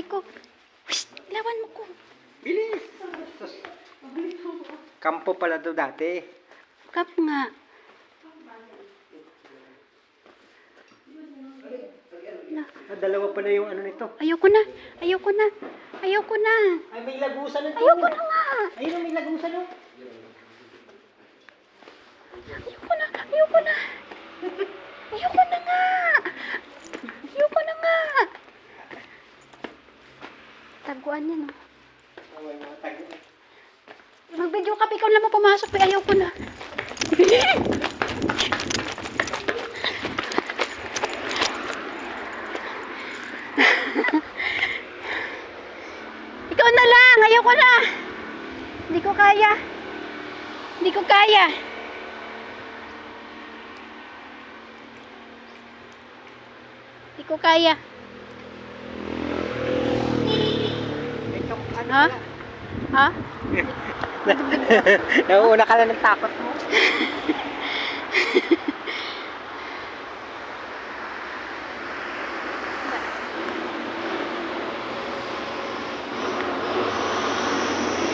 Aray ko. Shh, lawan mo ko. Bilis! Kampo pala to dati. Kap nga. Dalawa pala yung ano nito. Ayoko na. Ayoko na. Ayoko na. Ay, may lagusan nito. Ayoko na nga. Ayun, may lagusan no. Ayoko na. Ayoko na. Ayoko na nga. Ayoko na nga. Taguan niya, no? Mag-video ka, ikaw lang mo pumasok. Ayoko na. Ikaw na lang. Ayoko na. Hindi ko kaya. Hindi ko kaya. Hindi ko kaya. Ha? Ha? Nauuna ka lang ng takot mo.